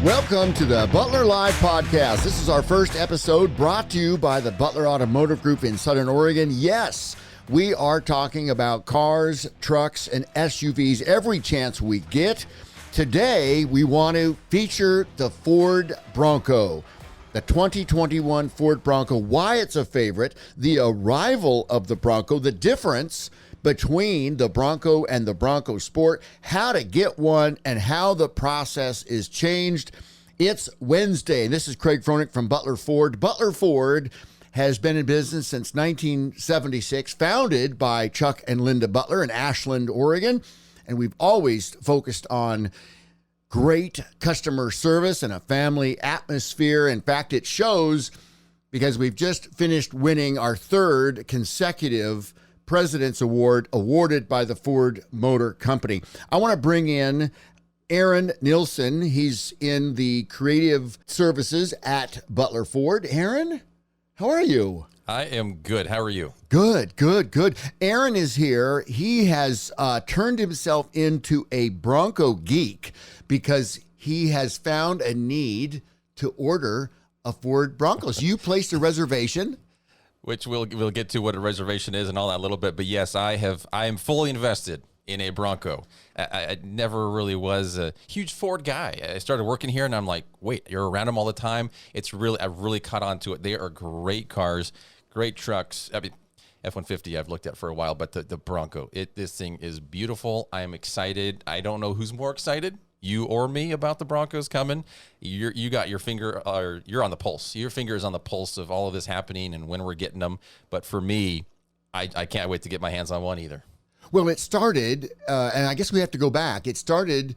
Welcome to the Butler Live Podcast. This is our first episode brought to you by the Butler Automotive Group in Southern Oregon. Yes, we are talking about cars, trucks, and SUVs every chance we get. Today, we want to feature the Ford Bronco, the 2021 Ford Bronco, why it's a favorite, the arrival of the Bronco, the difference between the Bronco and the Bronco Sport, how to get one, and how the process is changed. It's Wednesday, and this is Craig Fronek from Butler Ford. Butler Ford has been in business since 1976, founded by Chuck and Linda Butler in Ashland, Oregon, and we've always focused on great customer service and a family atmosphere. In fact, it shows because we've just finished winning our third consecutive President's Award awarded by the Ford Motor Company. I want to bring in Aaron Nilsson. He's in the creative services at Butler Ford. Aaron, how are you? I am good. How are you? Good. Aaron is here. He has turned himself into a Bronco geek because he has found a need to order a Ford Bronco. So you placed a reservation. Which we'll get to what a reservation is and all that a little bit. But yes, I am fully invested in a Bronco. I never really was a huge Ford guy. I started working here and I'm like, wait, you're around them all the time. I've really caught on to it. They are great cars, great trucks. I mean, F-150 I've looked at for a while, but the Bronco, this thing is beautiful. I am excited. I don't know who's more excited, you or me, about the Broncos coming. You got your finger, or you're on the pulse. Your finger is on the pulse of all of this happening and when we're getting them. But for me, I can't wait to get my hands on one either. Well, it started, and I guess we have to go back. It started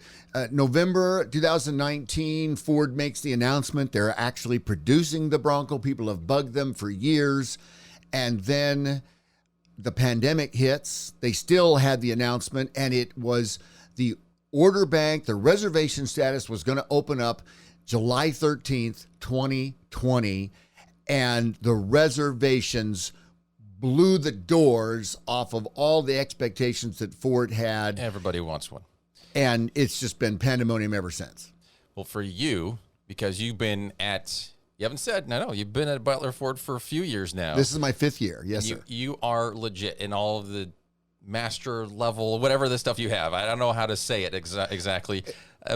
November 2019. Ford makes the announcement they're actually producing the Bronco. People have bugged them for years. And then the pandemic hits. They still had the announcement, and it was the order bank, the reservation status was going to open up July 13th, 2020, and the reservations blew the doors off of all the expectations that Ford had. Everybody wants one. And it's just been pandemonium ever since. Well, for you, because you've been at, you haven't said, no, you've been at Butler Ford for a few years now. This is my 5th year. Yes, sir. You are legit in all of the master level, whatever the stuff you have. I don't know how to say it exactly,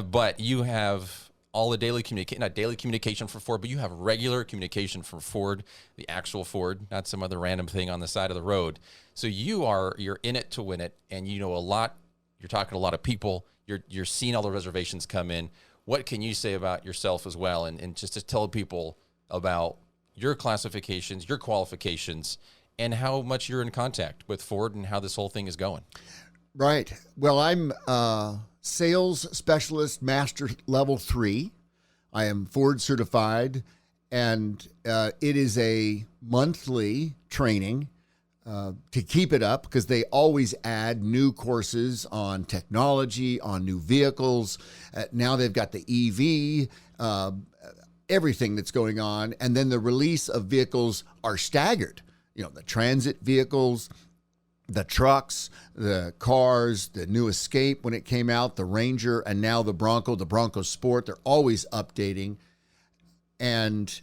but you have all the daily communication, not daily communication for Ford, but you have regular communication from Ford, the actual Ford, not some other random thing on the side of the road. So you're in it to win it, and you know a lot. You're talking to a lot of people. You're seeing all the reservations come in. What can you say about yourself as well, and just to tell people about your classifications, your qualifications, and how much you're in contact with Ford and how this whole thing is going? Right. Well, I'm sales specialist, master level 3. I am Ford certified, and it is a monthly training to keep it up because they always add new courses on technology, on new vehicles. Now they've got the EV, everything that's going on, and then the release of vehicles are staggered. You know, the transit vehicles, the trucks, the cars, the new Escape when it came out, the Ranger, and now the Bronco Sport. They're always updating. And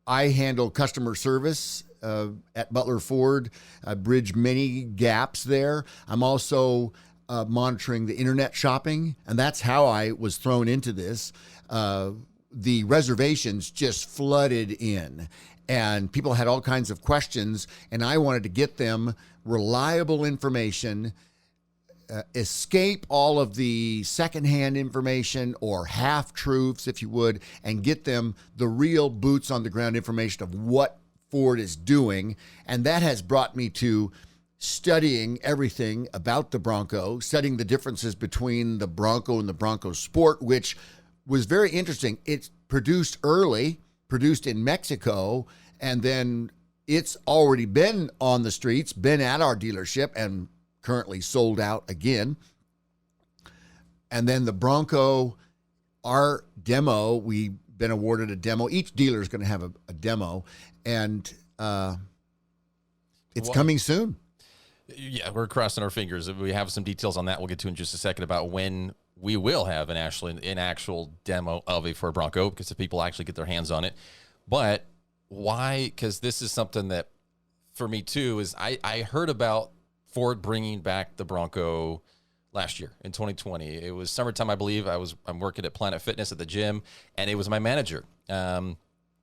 I handle customer service at Butler Ford. I bridge many gaps there. I'm also monitoring the internet shopping, and that's how I was thrown into this. The reservations just flooded in, and people had all kinds of questions, and I wanted to get them reliable information, escape all of the secondhand information or half-truths, if you would, and get them the real boots-on-the-ground information of what Ford is doing. And that has brought me to studying everything about the Bronco, studying the differences between the Bronco and the Bronco Sport, which was very interesting. It's produced early, produced in Mexico, and then it's already been on the streets, been at our dealership, and currently sold out again. And then the Bronco, our demo, we've been awarded a demo. Each dealer is going to have a demo, and it's coming soon. Yeah, we're crossing our fingers. We have some details on that we'll get to in just a second about when we will have in Ashland an actual demo of a Ford Bronco because if people actually get their hands on it. But why? Because this is something that for me too is I heard about Ford bringing back the Bronco last year in 2020. It was summertime, I believe. I'm working at Planet Fitness at the gym, and it was my manager.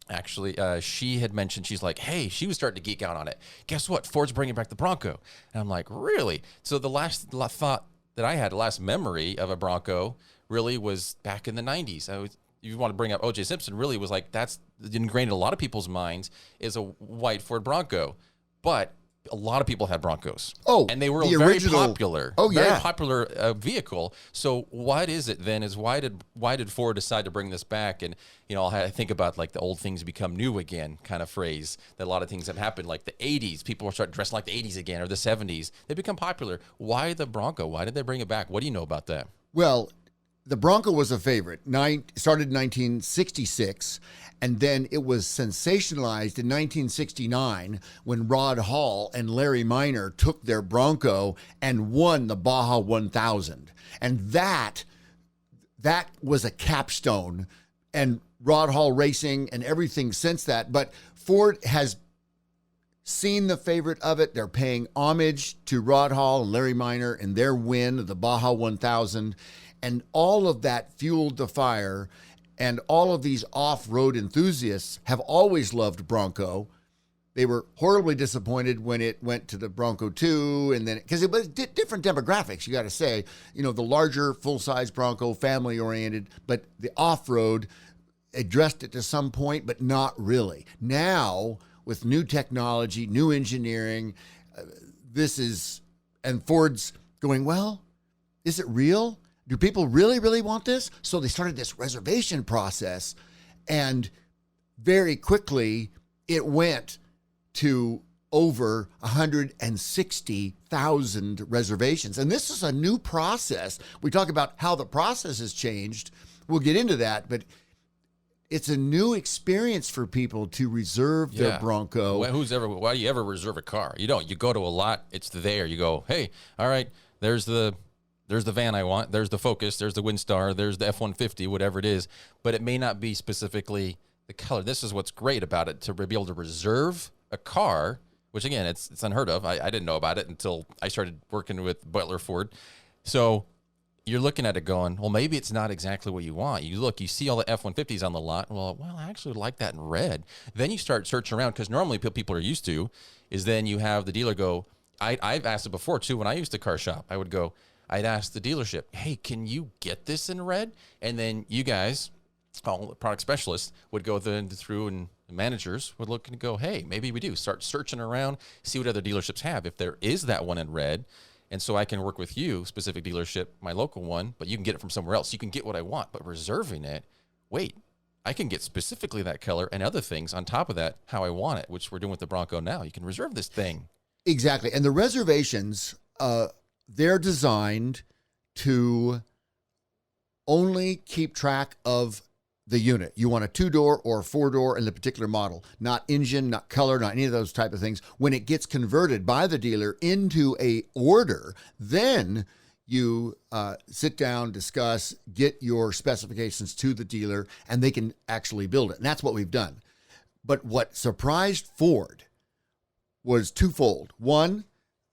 Actually, she had mentioned, she's like, hey, she was starting to geek out on it. Guess what? Ford's bringing back the Bronco. And I'm like, really? So the last thought that I had, the last memory of a Bronco really was back in the 90s. You want to bring up O.J. Simpson, really was like, that's ingrained in a lot of people's minds is a white Ford Bronco. But a lot of people had Broncos. Oh, and they were the very original, popular. Oh, yeah. Very popular vehicle. So what is it then is why did Ford decide to bring this back? And, I think about like the old things become new again kind of phrase that a lot of things have happened. Like the 80s, people were starting dressing like the 80s again, or the 70s. They become popular. Why the Bronco? Why did they bring it back? What do you know about that? Well, the Bronco was a favorite. Started in 1966, and then it was sensationalized in 1969 when Rod Hall and Larry Minor took their Bronco and won the Baja 1000. And that was a capstone, and Rod Hall Racing and everything since that. But Ford has seen the favorite of it. They're paying homage to Rod Hall and Larry Minor in their win of the Baja 1000. And all of that fueled the fire. And all of these off-road enthusiasts have always loved Bronco. They were horribly disappointed when it went to the Bronco 2, and then because it was different demographics, you got to say. The larger, full-size Bronco, family-oriented, but the off-road addressed it to some point, but not really. Now, with new technology, new engineering, and Ford's going, well, is it real? Do people really, really want this? So they started this reservation process, and very quickly it went to over 160,000 reservations. And this is a new process. We talk about how the process has changed. We'll get into that, but it's a new experience for people to reserve their Bronco. Why do you ever reserve a car? You don't. You go to a lot, it's there. You go, hey, all right, there's the van I want, there's the Focus, there's the Windstar, there's the F-150, whatever it is, but it may not be specifically the color. This is what's great about it, to be able to reserve a car, which again, it's unheard of. I didn't know about it until I started working with Butler Ford. So you're looking at it going, well, maybe it's not exactly what you want. You see all the F-150s on the lot. Well, I actually like that in red. Then you start searching around, because normally people are used to is then you have the dealer go, I've asked it before too. When I used to car shop, I'd ask the dealership, hey, can you get this in red? And then you guys, all the product specialists, would go through and the managers would look and go, hey, maybe we do. Start searching around, see what other dealerships have. If there is that one in red, and so I can work with you, specific dealership, my local one, but you can get it from somewhere else. You can get what I want, but reserving it, wait, I can get specifically that color and other things on top of that, how I want it, which we're doing with the Bronco now. You can reserve this thing. Exactly. And the reservations, they're designed to only keep track of the unit. You want a 2-door or a 4-door in the particular model, not engine, not color, not any of those type of things. When it gets converted by the dealer into a order, then you sit down, discuss, get your specifications to the dealer, and they can actually build it. And that's what we've done. But what surprised Ford was twofold. One,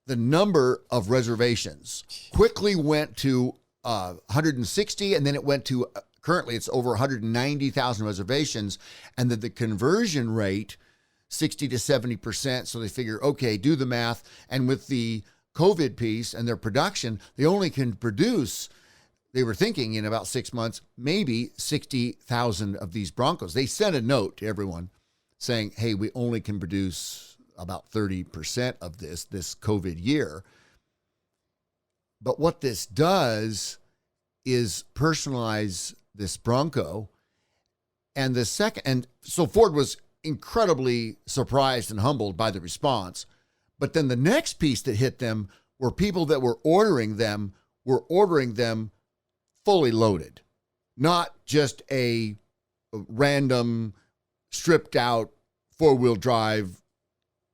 the number of reservations quickly went to 160, and then it went to currently it's over 190,000 reservations, and that the conversion rate 60 to 70%. So they figure, okay, do the math. And with the COVID piece and their production, they only can produce, they were thinking in about 6 months, maybe 60,000 of these Broncos. They sent a note to everyone saying, hey, we only can produce about 30% of this COVID year. But what this does is personalize this Bronco. And so Ford was incredibly surprised and humbled by the response. But then the next piece that hit them were people that were ordering them fully loaded, not just a random stripped out 4-wheel drive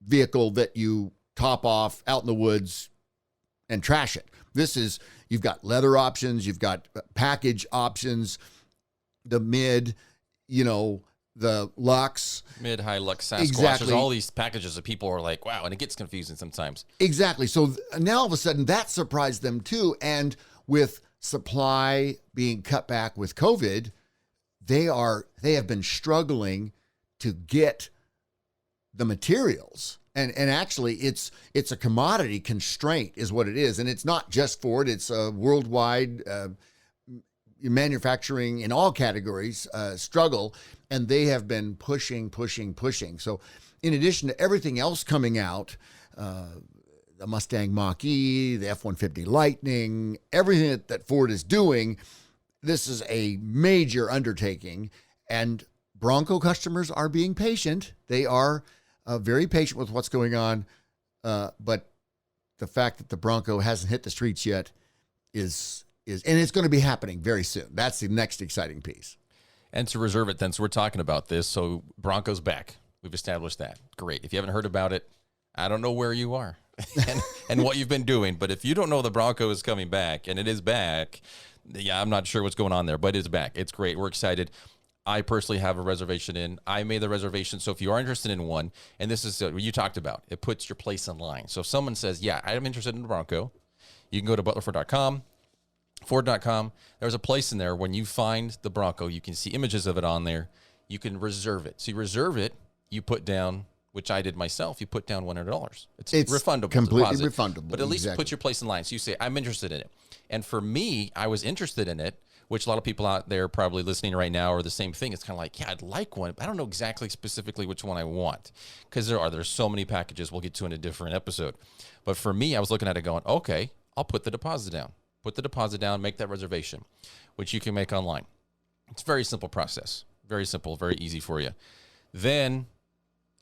vehicle that you top off out in the woods and trash it. This is, You've got leather options. You've got package options, the mid, the Lux. Mid, high, Lux, Sasquatch. Exactly. There's all these packages that people are like, wow, and it gets confusing sometimes. Exactly. So now all of a sudden that surprised them too. And with supply being cut back with COVID, they have been struggling to get the materials. And actually it's a commodity constraint is what it is. And it's not just Ford, it's a worldwide manufacturing in all categories struggle. And they have been pushing. So in addition to everything else coming out, the Mustang Mach-E, the F-150 Lightning, everything that Ford is doing, this is a major undertaking. And Bronco customers are being patient. They are very patient with what's going on. But the fact that the Bronco hasn't hit the streets yet is and it's going to be happening very soon. That's the next exciting piece. And to reserve it then, so we're talking about this. So Bronco's back. We've established that. Great. If you haven't heard about it, I don't know where you are and what you've been doing. But if you don't know the Bronco is coming back, and it is back, yeah, I'm not sure what's going on there, but it's back. It's great. We're excited. I personally have a reservation in. I made the reservation. So if you are interested in one, and this is what you talked about, it puts your place in line. So if someone says, yeah, I'm interested in the Bronco, you can go to butlerford.com, Ford.com. There's a place in there when you find the Bronco, you can see images of it on there. You can reserve it. So you reserve it, you put down, which I did myself, you put down $100. It's refundable. Completely deposit, refundable. But at least put your place in line. So you say, I'm interested in it. And for me, I was interested in it, which a lot of people out there probably listening right now are the same thing. It's kind of like, yeah, I'd like one, but I don't know exactly specifically which one I want because there's so many packages we'll get to in a different episode. But for me, I was looking at it going, okay, I'll put the deposit down. Put the deposit down, make that reservation, which you can make online. It's a very simple process. Very simple, very easy for you. Then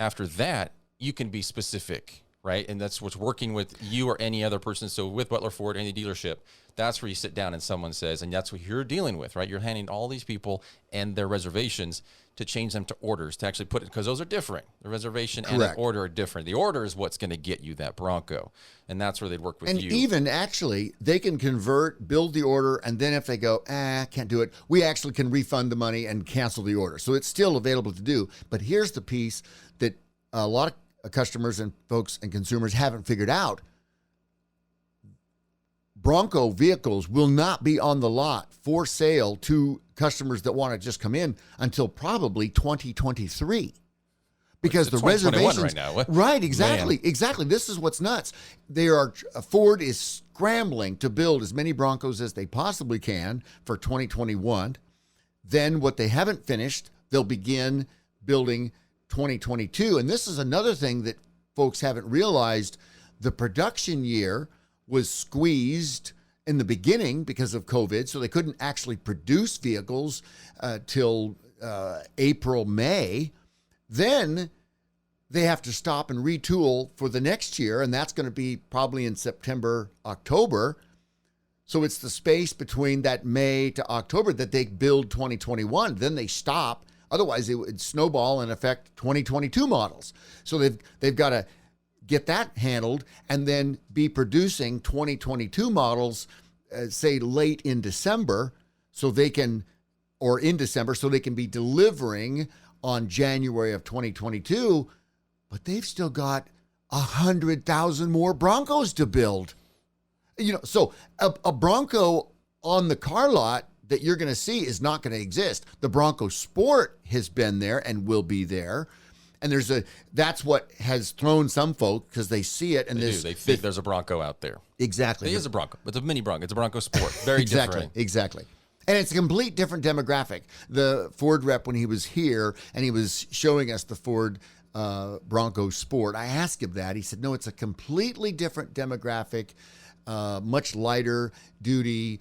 after that, you can be specific, right? And that's what's working with you or any other person. So with Butler Ford, any dealership, that's where you sit down and someone says, and that's what you're dealing with, right? You're handing all these people and their reservations to change them to orders, to actually put it, because those are different. The reservation Correct. and the order are different. The order is what's going to get you that Bronco, and that's where they'd work with and you. And even actually, they can convert, build the order, and then if they go, can't do it, we actually can refund the money and cancel the order. So it's still available to do. But here's the piece that a lot of customers and folks and consumers haven't figured out. Bronco vehicles will not be on the lot for sale to customers that want to just come in until probably 2023. Because the reservations right now. Right, exactly. Man. Exactly. This is what's nuts. Ford is scrambling to build as many Broncos as they possibly can for 2021. Then what they haven't finished, they'll begin building 2022. And this is another thing that folks haven't realized. The production year was squeezed in the beginning because of COVID, so they couldn't actually produce vehicles till April, May. Then they have to stop and retool for the next year, and that's going to be probably in September, October. So it's the space between that May to October that they build 2021. Then they stop. Otherwise, it would snowball and affect 2022 models. So they've got to get that handled and then be producing 2022 models, say late in December, so they can be delivering on January of 2022. But they've still got 100,000 more Broncos to build. So a Bronco on the car lot that you're going to see is not going to exist. The Bronco Sport has been there and will be there. And that's what has thrown some folk because they see it and they think there's a Bronco out there. Exactly. It is a Bronco. It's a mini Bronco. It's a Bronco Sport. Very different. Exactly. And it's a complete different demographic. The Ford rep, when he was here and he was showing us the Ford Bronco Sport, I asked him that. He said, no, it's a completely different demographic, much lighter duty.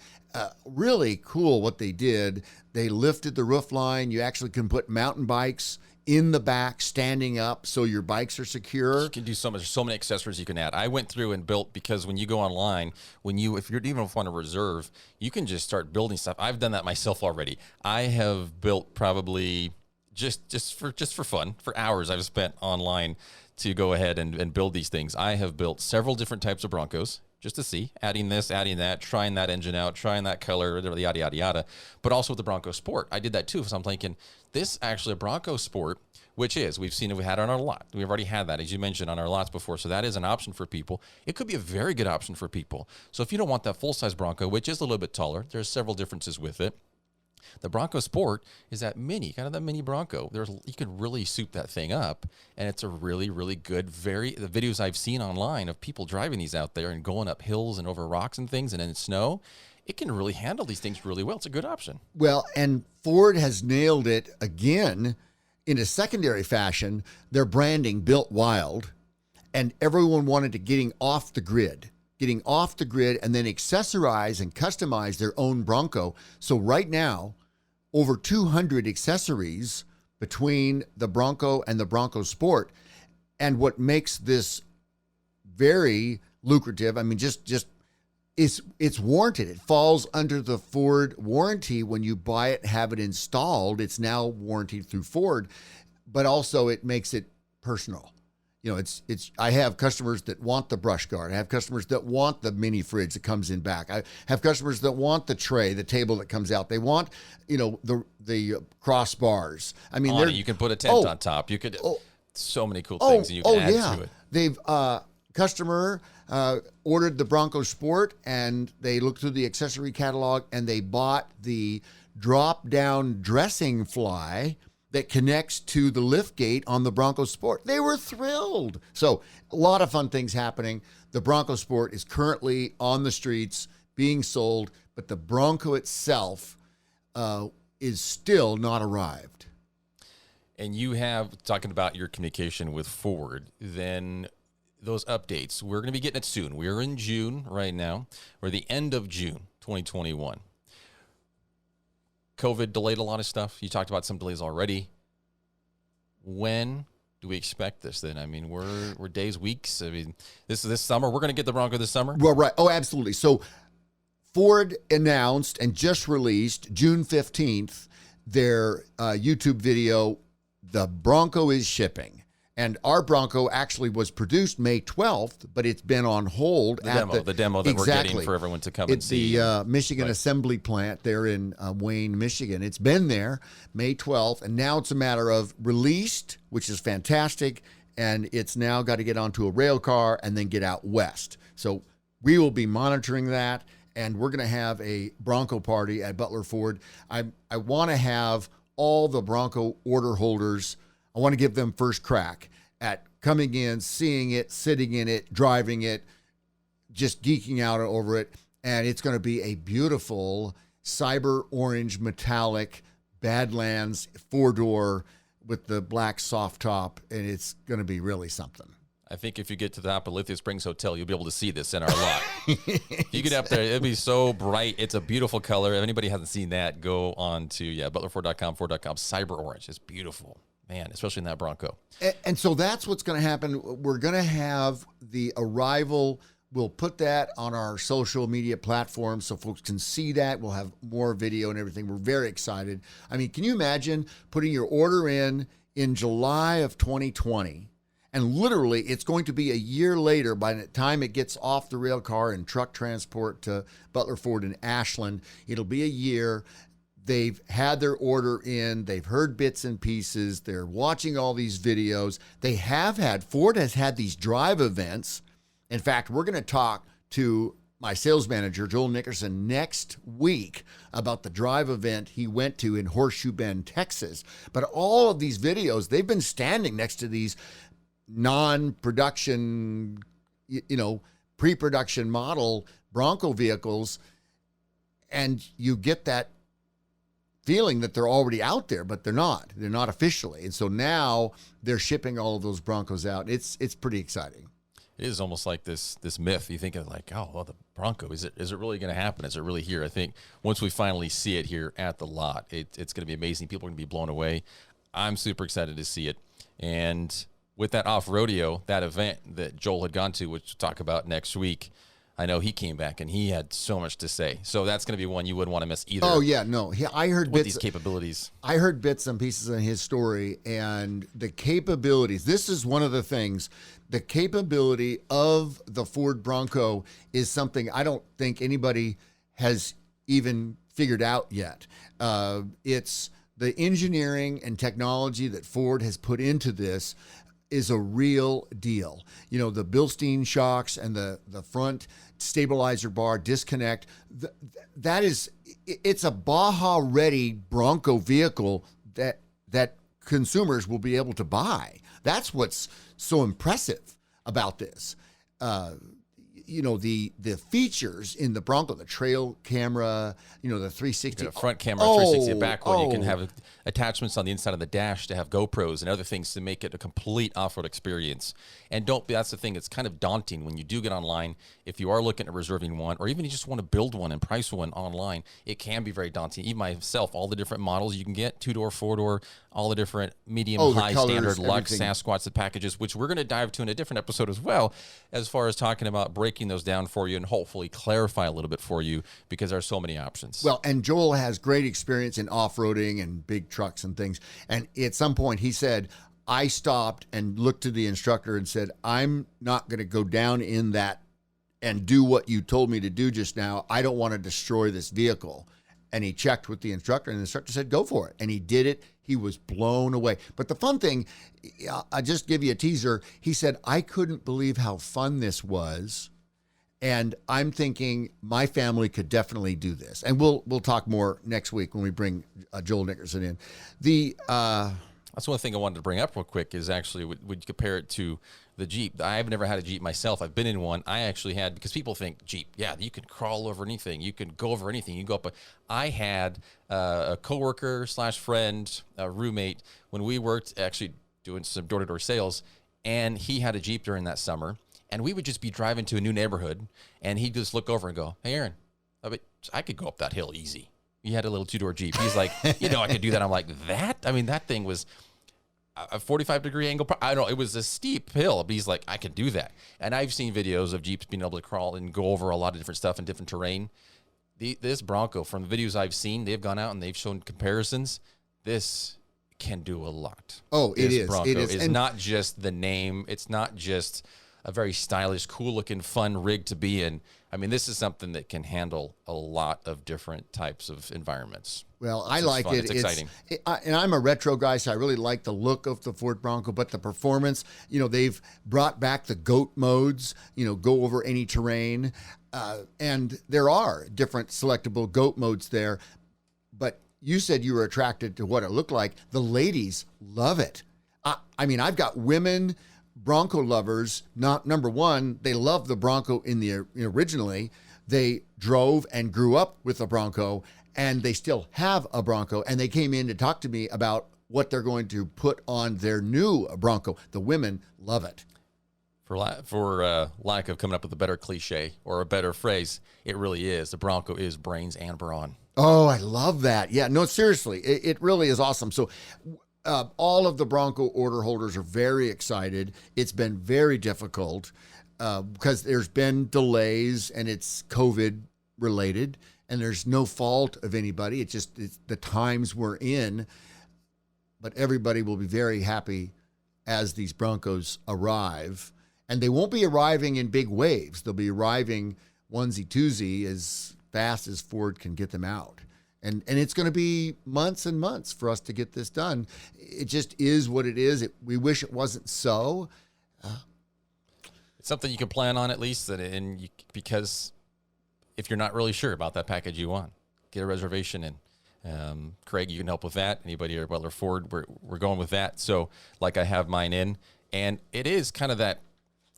Really cool what they did. They lifted the roof line. You actually can put mountain bikes in the back, standing up, so your bikes are secure. You can do so much. There's so many accessories you can add. I went through and built, because when you go online, if you're even want to reserve, you can just start building stuff. I've done that myself already. I have built probably just for fun, for hours I've spent online to go ahead and build these things. I have built several different types of Broncos just to see, adding this, adding that, trying that engine out, trying that color, yada, yada, yada. But also with the Bronco Sport, I did that too. So I'm thinking, this actually a Bronco Sport, which is, we've seen it, we had it on our lot. We've already had that, as you mentioned, on our lots before. So that is an option for people. It could be a very good option for people. So if you don't want that full-size Bronco, which is a little bit taller, there's several differences with it. The Bronco Sport is that mini, kind of that mini Bronco. You can really soup that thing up, and it's a really, really good, the videos I've seen online of people driving these out there and going up hills and over rocks and things and in snow, it can really handle these things really well. It's a good option. Well, and Ford has nailed it again in a secondary fashion. Their branding, Built Wild, and everyone wanted to getting off the grid and then accessorize and customize their own Bronco. So right now, over 200 accessories between the Bronco and the Bronco Sport. And what makes this very lucrative, I mean, it's warranted. It falls under the Ford warranty when you buy it, have it installed. It's now warranted through Ford, but also it makes it personal. You know, I have customers that want the brush guard. I have customers that want the mini fridge that comes in back. I have customers that want the tray, the table that comes out. They want, you know, the crossbars. I mean, you can put a tent on top. You could so many cool things that you can add to it. They've customer ordered the Bronco Sport, and they looked through the accessory catalog, and they bought the drop-down dressing fly that connects to the lift gate on the Bronco Sport. They were thrilled. So a lot of fun things happening. The Bronco Sport is currently on the streets being sold, but the Bronco itself is still not arrived. And you have, talking about your communication with Ford, then those updates, we're going to be getting it soon. We're in June right now. We're the end of June 2021. COVID delayed a lot of stuff. You talked about some delays already. When do we expect this then? I mean, we're days, weeks. I mean, this summer. We're going to get the Bronco this summer? Well, right. Oh, absolutely. So Ford announced and just released June 15th their YouTube video, The Bronco is Shipping. And our Bronco actually was produced May 12th, but it's been on hold. The demo that we're getting for everyone to come and see. The Michigan Assembly Plant there in Wayne, Michigan. It's been there May 12th, and now it's a matter of released, which is fantastic, and it's now got to get onto a rail car and then get out west. So we will be monitoring that, and we're going to have a Bronco party at Butler Ford. I want to have all the Bronco order holders. I want to give them first crack at coming in, seeing it, sitting in it, driving it, just geeking out over it. And it's going to be a beautiful cyber orange metallic Badlands 4-door with the black soft top. And it's going to be really something. I think if you get to the top of Lithia Springs Hotel, you'll be able to see this in our lot. You get up there, it'll be so bright. It's a beautiful color. If anybody hasn't seen that, go on to butlerford.com, Ford.com, cyber orange. It's beautiful. Man, especially in that Bronco. And so that's what's going to happen. We're going to have the arrival. We'll put that on our social media platforms so folks can see that. We'll have more video and everything. We're very excited. I mean, can you imagine putting your order in July of 2020? And literally, it's going to be a year later by the time it gets off the rail car and truck transport to Butler Ford in Ashland. It'll be a year. They've had their order in. They've heard bits and pieces. They're watching all these videos. Ford has had these drive events. In fact, we're going to talk to my sales manager, Joel Nickerson, next week about the drive event he went to in Horseshoe Bend, Texas. But all of these videos, they've been standing next to these non-production, pre-production model Bronco vehicles, and you get that feeling that they're already out there, but they're not. They're not officially. And so now they're shipping all of those Broncos out. It's pretty exciting. It is almost like this myth. You think of like, oh, well, the Bronco, is it really going to happen? Is it really here? I think once we finally see it here at the lot, it's going to be amazing. People are going to be blown away. I'm super excited to see it. And with that off-rodeo, that event that Joel had gone to, which we'll talk about next week, I know he came back and he had so much to say. So that's going to be one you wouldn't want to miss either. Oh yeah, no. I heard with bits, these capabilities. I heard bits and pieces of his story, and the capabilities. This is one of the things. The capability of the Ford Bronco is something I don't think anybody has even figured out yet. It's the engineering and technology that Ford has put into this is a real deal. You know, the Bilstein shocks and the front stabilizer bar disconnect, it's a Baja ready Bronco vehicle that consumers will be able to buy. That's what's so impressive about this. You know, the features in the Bronco, the trail camera, you know, the 360. The front camera, 360, a back one. You can have attachments on the inside of the dash to have GoPros and other things to make it a complete off-road experience. And that's the thing, it's kind of daunting when you do get online. If you are looking at reserving one, or even you just want to build one and price one online, it can be very daunting. Even myself, all the different models you can get, 2-door, 4-door, all the different medium, high, colors, standard, Lux, Sasquatch, the packages, which we're going to dive to in a different episode as well, as far as talking about breaking those down for you and hopefully clarify a little bit for you, because there are so many options. Well, and Joel has great experience in off-roading and big trucks and things. And at some point he said, I stopped and looked to the instructor and said, I'm not going to go down in that and do what you told me to do just now. I don't want to destroy this vehicle. And he checked with the instructor, and the instructor said, go for it. And he did it. He was blown away. But the fun thing, I'll just give you a teaser. He said, I couldn't believe how fun this was. And I'm thinking my family could definitely do this. And we'll talk more next week when we bring Joel Nickerson in. That's one thing I wanted to bring up real quick is actually, would you compare it to the Jeep? I've never had a Jeep myself. I've been in one. I actually had, because people think Jeep, yeah, you can crawl over anything. You can go over anything. You can go up. I had a coworker / friend, a roommate, when we worked actually doing some door-to-door sales, and he had a Jeep during that summer. And we would just be driving to a new neighborhood, and he'd just look over and go, hey, Aaron, I could go up that hill easy. He had a little 2-door Jeep. He's like, I could do that. I'm like, that? I mean, that thing was a 45-degree angle. I don't know. It was a steep hill, but he's like, I can do that. And I've seen videos of Jeeps being able to crawl and go over a lot of different stuff in different terrain. This Bronco, from the videos I've seen, they've gone out and they've shown comparisons. This can do a lot. Oh, it is. Bronco It is. It's not just the name. It's not just a very stylish, cool-looking, fun rig to be in. I mean, this is something that can handle a lot of different types of environments. Well, I like it. It's exciting. And I'm a retro guy, so I really like the look of the Ford Bronco, but the performance, they've brought back the GOAT modes, go over any terrain. And there are different selectable GOAT modes there. But you said you were attracted to what it looked like. The ladies love it. I mean, I've got women Bronco lovers. Not number one, they love the Bronco in the originally. They drove and grew up with the Bronco, and they still have a Bronco. And they came in to talk to me about what they're going to put on their new Bronco. The women love it. For lack of coming up with a better cliche or a better phrase, it really is. The Bronco is brains and brawn. Oh, I love that. Yeah, no, seriously, it really is awesome. So all of the Bronco order holders are very excited. It's been very difficult because there's been delays, and it's COVID related, and there's no fault of anybody. It's the times we're in. But everybody will be very happy as these Broncos arrive. And they won't be arriving in big waves. They'll be arriving onesie-twosie as fast as Ford can get them out. And it's going to be months and months for us to get this done. It just is what it is. We wish it wasn't so. It's something you can plan on at least, because if you're not really sure about that package you want, get a reservation in. Craig, you can help with that. Anybody at Butler Ford, we're going with that. So like I have mine in, and it is kind of that,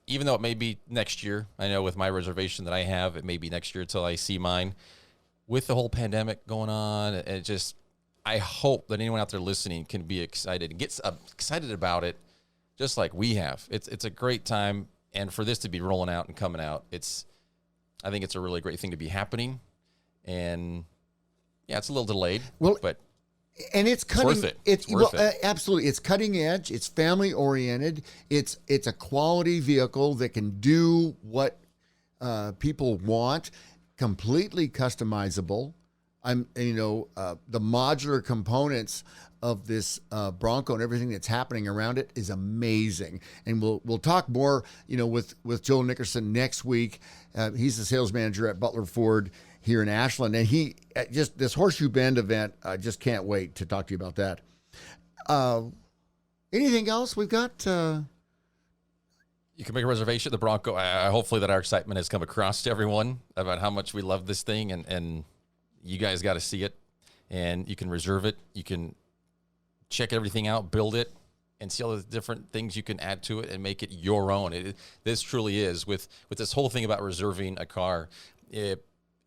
even though it may be next year, I know with my reservation that I have, it may be next year until I see mine. With the whole pandemic going on, I hope that anyone out there listening can be excited and gets excited about it, just like we have. It's a great time, and for this to be rolling out and coming out, I think it's a really great thing to be happening. And yeah, it's a little delayed, but and it's cutting. Worth it. It's worth it. Absolutely, it's cutting edge. It's family oriented. It's a quality vehicle that can do what people want, completely customizable. The modular components of this Bronco and everything that's happening around it is amazing. And we'll talk more, with Joel Nickerson next week. He's the sales manager at Butler Ford here in Ashland, and he just this Horseshoe Bend event. I just can't wait to talk to you about that. Anything else we've got? You can make a reservation at the Bronco. Hopefully that our excitement has come across to everyone about how much we love this thing, and you guys got to see it, and you can reserve it. You can check everything out, build it, and see all the different things you can add to it and make it your own. This truly is, with this whole thing about reserving a car,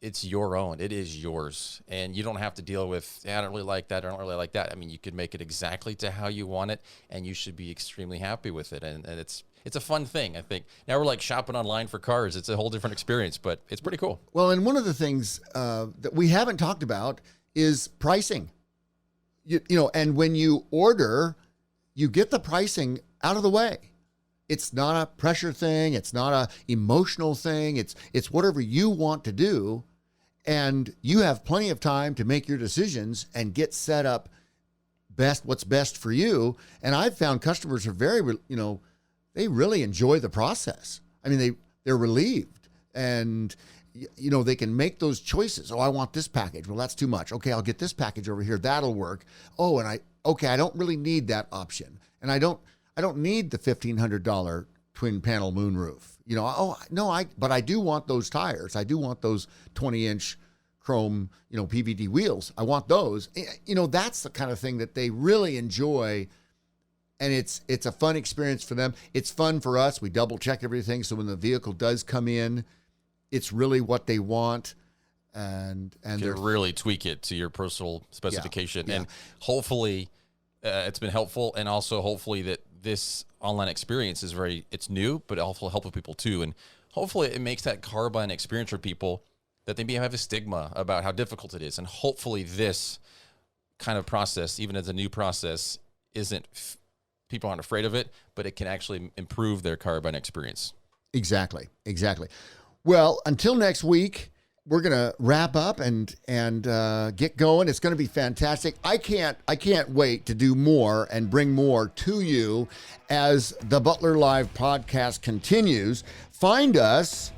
it's your own. It is yours, and you don't have to deal with, I don't really like that, I don't really like that. I mean, you can make it exactly to how you want it, and you should be extremely happy with it, and it's a fun thing, I think. Now we're like shopping online for cars. It's a whole different experience, but it's pretty cool. Well, and one of the things that we haven't talked about is pricing. And when you order, you get the pricing out of the way. It's not a pressure thing. It's not a emotional thing. It's whatever you want to do, and you have plenty of time to make your decisions and get set up what's best for you. And I've found customers are very, they really enjoy the process. I mean, they're relieved, and they can make those choices. Oh, I want this package. Well, that's too much. Okay, I'll get this package over here. That'll work. Oh, and I don't really need that option, and I don't need the $1,500 twin panel moonroof. But I do want those tires. I do want those 20-inch chrome, PVD wheels. I want those. That's the kind of thing that they really enjoy. And it's a fun experience for them. It's fun for us. We double check everything, so when the vehicle does come in, it's really what they want, and they really tweak it to your personal specification. Yeah. And hopefully, it's been helpful, and also hopefully that this online experience it's new, but also helpful people too. And hopefully, it makes that car buying experience for people that they may have a stigma about how difficult it is. And hopefully, this kind of process, even as a new process, isn't. People aren't afraid of it, but it can actually improve their car buying experience. Exactly. Well, until next week, we're gonna wrap up and get going. It's gonna be fantastic. I can't wait to do more and bring more to you as the Butler Live podcast continues. Find us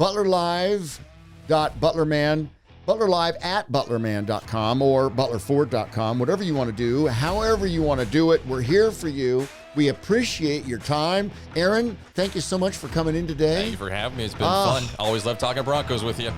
ButlerLive.ButlerMan. Butler Live at butlerman.com or butlerford.com, whatever you want to do, however you want to do it. We're here for you. We appreciate your time. Aaron, thank you so much for coming in today. Thank you for having me. It's been fun. Always love talking Broncos with you.